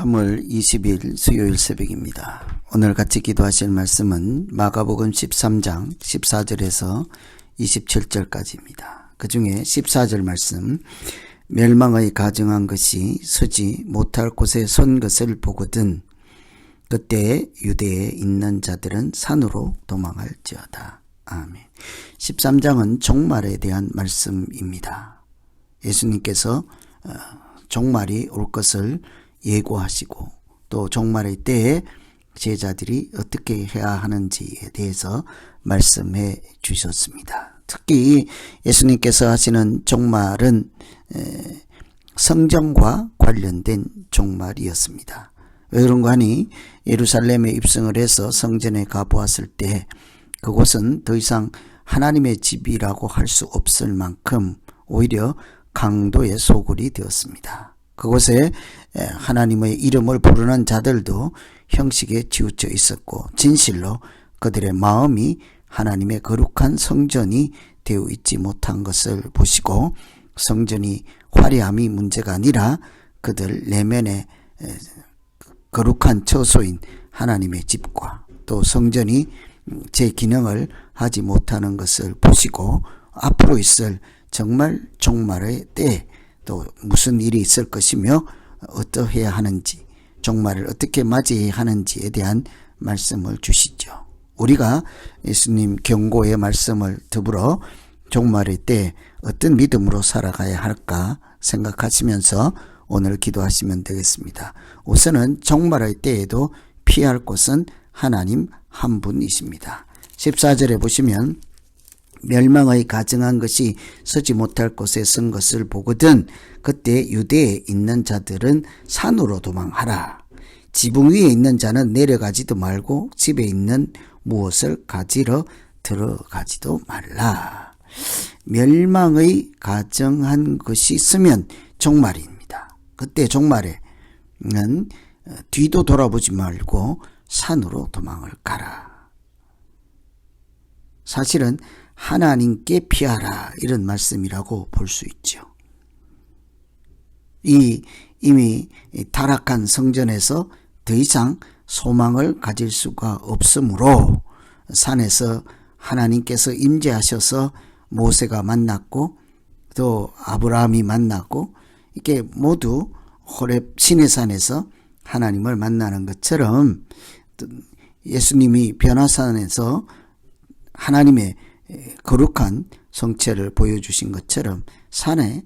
3월 20일 수요일 새벽입니다. 오늘 같이 기도하실 말씀은 마가복음 13장 14절에서 27절까지입니다. 그 중에 14절 말씀, 멸망의 가증한 것이 서지 못할 곳에 선 것을 보거든 그때 유대에 있는 자들은 산으로 도망할지어다. 아멘. 13장은 종말에 대한 말씀입니다. 예수님께서 종말이 올 것을 예고하시고 또 종말의 때에 제자들이 어떻게 해야 하는지에 대해서 말씀해 주셨습니다. 특히 예수님께서 하시는 종말은 성전과 관련된 종말이었습니다. 왜 그런가 하니 예루살렘에 입성을 해서 성전에 가보았을 때 그곳은 더 이상 하나님의 집이라고 할 수 없을 만큼 오히려 강도의 소굴이 되었습니다. 그곳에 하나님의 이름을 부르는 자들도 형식에 치우쳐 있었고 진실로 그들의 마음이 하나님의 거룩한 성전이 되어 있지 못한 것을 보시고 성전이 화려함이 문제가 아니라 그들 내면의 거룩한 처소인 하나님의 집과 또 성전이 제 기능을 하지 못하는 것을 보시고 앞으로 있을 정말 종말의 때 또 무슨 일이 있을 것이며 어떠해야 하는지 종말을 어떻게 맞이해야 하는지에 대한 말씀을 주시죠. 우리가 예수님 경고의 말씀을 더불어 종말의 때 어떤 믿음으로 살아가야 할까 생각하시면서 오늘 기도하시면 되겠습니다. 우선은 종말의 때에도 피할 곳은 하나님 한 분이십니다. 14절에 보시면 멸망의 가증한 것이 서지 못할 곳에 선 것을 보거든 그때 유대에 있는 자들은 산으로 도망하라. 지붕 위에 있는 자는 내려가지도 말고 집에 있는 무엇을 가지러 들어가지도 말라. 멸망의 가증한 것이 있으면 종말입니다. 그때 종말에는 뒤도 돌아보지 말고 산으로 도망을 가라. 사실은 하나님께 피하라 이런 말씀이라고 볼 수 있죠. 이미 타락한 성전에서 더 이상 소망을 가질 수가 없으므로 산에서 하나님께서 임재하셔서 모세가 만났고 또 아브라함이 만났고 이게 모두 호렙 시내산에서 하나님을 만나는 것처럼 예수님이 변화산에서 하나님의 거룩한 성체를 보여주신 것처럼 산에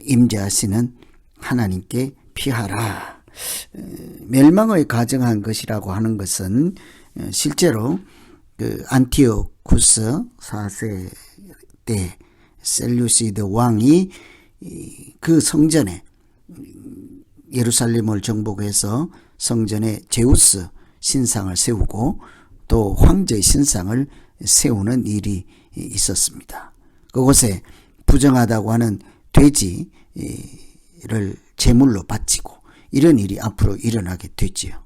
임재하시는 하나님께 피하라. 멸망의 가증한 것이라고 하는 것은 실제로 그 안티오쿠스 4세 때 셀루시드 왕이 그 성전에 예루살렘을 정복해서 성전에 제우스 신상을 세우고 또 황제의 신상을 세우는 일이 있었습니다. 그곳에 부정하다고 하는 돼지를 제물로 바치고 이런 일이 앞으로 일어나게 되지요.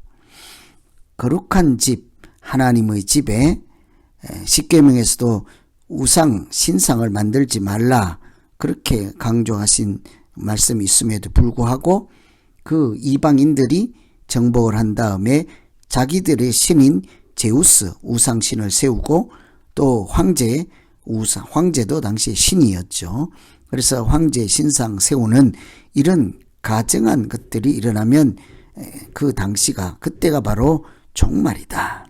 거룩한 집, 하나님의 집에 십계명에서도 우상, 신상을 만들지 말라 그렇게 강조하신 말씀이 있음에도 불구하고 그 이방인들이 정복을 한 다음에 자기들의 신인 제우스 우상신을 세우고 또 황제도 당시 신이었죠. 그래서 황제 신상 세우는 이런 가증한 것들이 일어나면 그 당시가 그때가 바로 종말이다.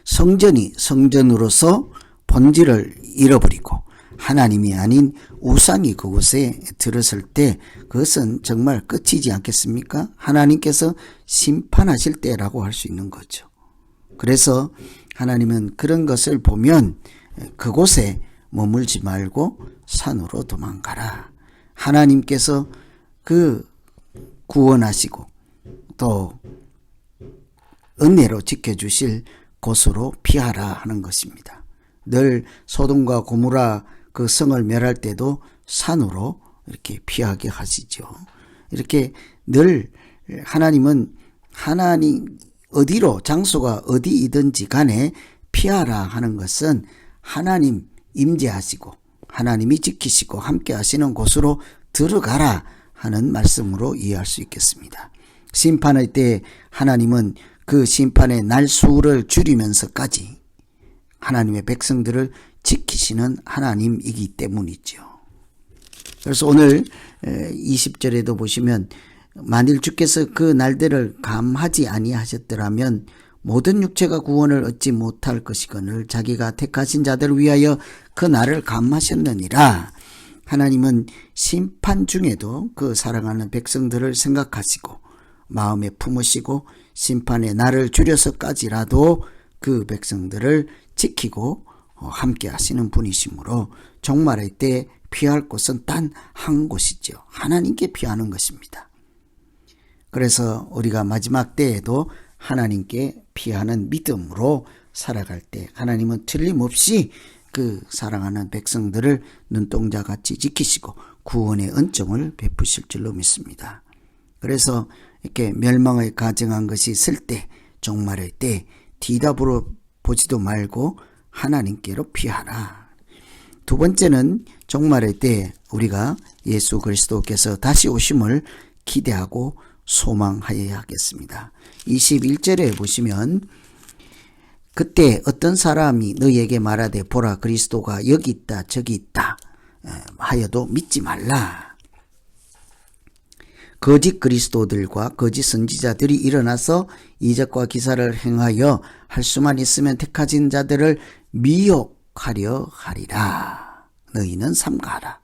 성전이 성전으로서 본질을 잃어버리고 하나님이 아닌 우상이 그곳에 들었을 때 그것은 정말 끝이지 않겠습니까? 하나님께서 심판하실 때라고 할 수 있는 거죠. 그래서 하나님은 그런 것을 보면 그곳에 머물지 말고 산으로 도망가라. 하나님께서 그 구원하시고 또 은혜로 지켜주실 곳으로 피하라 하는 것입니다. 늘 소돔과 고모라 그 성을 멸할 때도 산으로 이렇게 피하게 하시죠. 이렇게 늘 하나님은 어디로 장소가 어디이든지 간에 피하라 하는 것은 하나님 임재하시고 하나님이 지키시고 함께 하시는 곳으로 들어가라 하는 말씀으로 이해할 수 있겠습니다. 심판의 때 하나님은 그 심판의 날수를 줄이면서까지 하나님의 백성들을 지키시는 하나님이기 때문이죠. 그래서 오늘 20절에도 보시면 만일 주께서 그 날들을 감하지 아니하셨더라면 모든 육체가 구원을 얻지 못할 것이거늘 자기가 택하신 자들을 위하여 그 날을 감하셨느니라. 하나님은 심판 중에도 그 사랑하는 백성들을 생각하시고 마음에 품으시고 심판의 날을 줄여서까지라도 그 백성들을 지키고 함께 하시는 분이시므로 종말의 때 피할 곳은 단 한 곳이죠. 하나님께 피하는 것입니다. 그래서 우리가 마지막 때에도 하나님께 피하는 믿음으로 살아갈 때 하나님은 틀림없이 그 사랑하는 백성들을 눈동자같이 지키시고 구원의 은총을 베푸실 줄로 믿습니다. 그래서 이렇게 멸망을 가정한 것이 있을 때 종말의 때 뒤답으로 보지도 말고 하나님께로 피하라. 두 번째는 종말의 때 우리가 예수 그리스도께서 다시 오심을 기대하고 소망하여야 하겠습니다. 21절에 보시면 그때 어떤 사람이 너희에게 말하되 보라 그리스도가 여기 있다 저기 있다 하여도 믿지 말라. 거짓 그리스도들과 거짓 선지자들이 일어나서 이적과 기사를 행하여 할 수만 있으면 택하신 자들을 미혹하려 하리라. 너희는 삼가하라.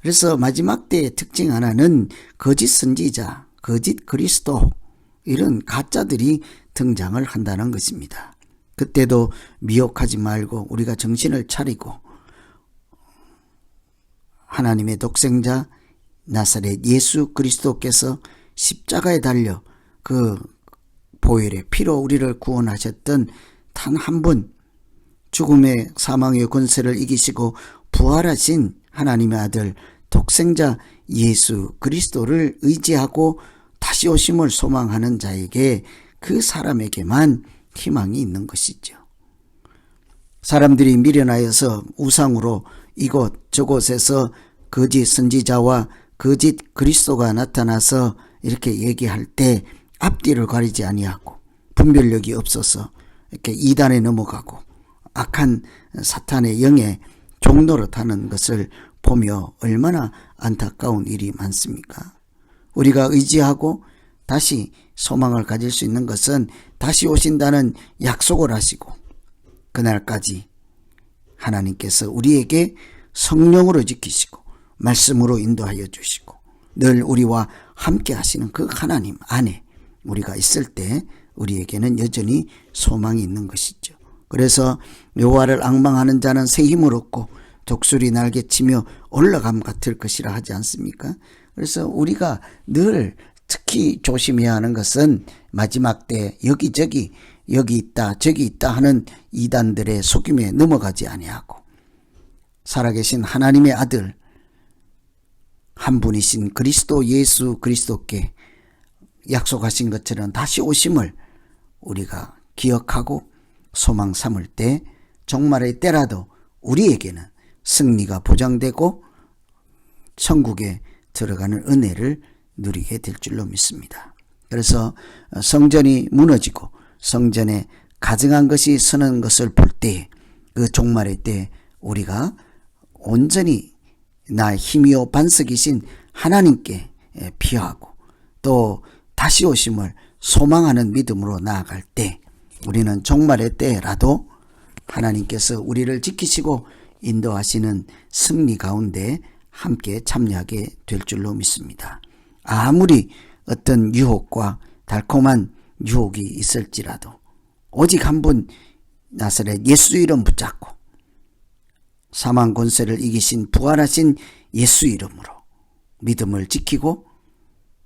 그래서 마지막 때의 특징 하나는 거짓 선지자, 거짓 그리스도 이런 가짜들이 등장을 한다는 것입니다. 그때도 미혹하지 말고 우리가 정신을 차리고 하나님의 독생자 나사렛 예수 그리스도께서 십자가에 달려 그 보혈의 피로 우리를 구원하셨던 단 한 분, 죽음의 사망의 권세를 이기시고 부활하신 하나님의 아들 독생자 예수 그리스도를 의지하고 다시 오심을 소망하는 자에게 그 사람에게만 희망이 있는 것이죠. 사람들이 미련하여서 우상으로 이곳 저곳에서 거짓 선지자와 거짓 그리스도가 나타나서 이렇게 얘기할 때 앞뒤를 가리지 아니하고 분별력이 없어서 이렇게 이단에 넘어가고 악한 사탄의 영에 종노릇하는 것을 보며 얼마나 안타까운 일이 많습니까? 우리가 의지하고 다시 소망을 가질 수 있는 것은 다시 오신다는 약속을 하시고 그날까지 하나님께서 우리에게 성령으로 지키시고 말씀으로 인도하여 주시고 늘 우리와 함께 하시는 그 하나님 안에 우리가 있을 때 우리에게는 여전히 소망이 있는 것이죠. 그래서 여호와를 앙망하는 자는 새 힘을 얻고 독수리 날개치며 올라감 같을 것이라 하지 않습니까? 그래서 우리가 늘 특히 조심해야 하는 것은 마지막 때 여기저기 여기 있다 저기 있다 하는 이단들의 속임에 넘어가지 아니하고 살아계신 하나님의 아들 한 분이신 그리스도 예수 그리스도께 약속하신 것처럼 다시 오심을 우리가 기억하고 소망 삼을 때 종말의 때라도 우리에게는 승리가 보장되고 천국에 들어가는 은혜를 누리게 될 줄로 믿습니다. 그래서 성전이 무너지고 성전에 가증한 것이 서는 것을 볼 때 그 종말의 때 우리가 온전히 나의 힘이요 반석이신 하나님께 피하고 또 다시 오심을 소망하는 믿음으로 나아갈 때 우리는 종말의 때라도 하나님께서 우리를 지키시고 인도하시는 승리 가운데 함께 참여하게 될 줄로 믿습니다. 아무리 어떤 유혹과 달콤한 유혹이 있을지라도 오직 한 분 나사렛 예수 이름 붙잡고 사망 권세를 이기신 부활하신 예수 이름으로 믿음을 지키고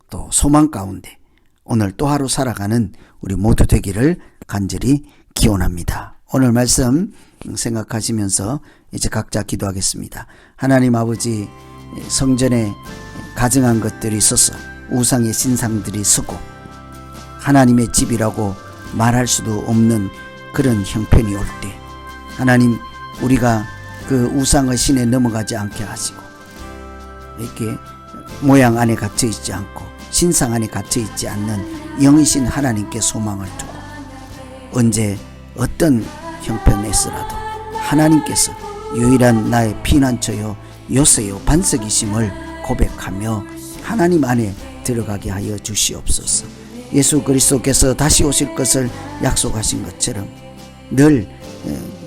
또 소망 가운데 오늘 또 하루 살아가는 우리 모두 되기를 간절히 기원합니다. 오늘 말씀 생각하시면서 이제 각자 기도하겠습니다. 하나님 아버지, 성전에 가증한 것들이 있어서 우상의 신상들이 서고 하나님의 집이라고 말할 수도 없는 그런 형편이 올 때 하나님 우리가 그 우상의 신에 넘어가지 않게 하시고 이렇게 모양 안에 갇혀 있지 않고 신상 안에 갇혀 있지 않는 영이신 하나님께 소망을 두고 언제 어떤 형편에서라도 하나님께서 유일한 나의 피난처요 요새요 반석이심을 고백하며 하나님 안에 들어가게 하여 주시옵소서. 예수 그리스도께서 다시 오실 것을 약속하신 것처럼 늘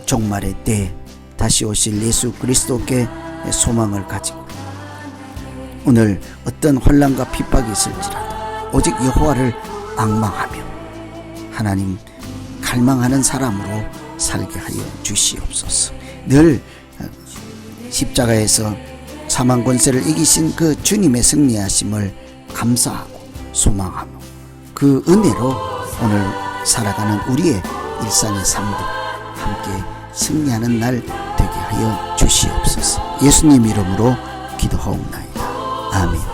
종말의 때에 다시 오실 예수 그리스도께 소망을 가지고 오늘 어떤 환난과 핍박이 있을지라도 오직 여호와를 앙망하며 하나님 갈망하는 사람으로 살게 하여 주시옵소서. 늘 십자가에서 사망 권세를 이기신 그 주님의 승리하심을 감사하고 소망하며 그 은혜로 오늘 살아가는 우리의 일상의 삶도 함께 승리하는 날 되게 하여 주시옵소서. 예수님 이름으로 기도하옵나이다. 아멘.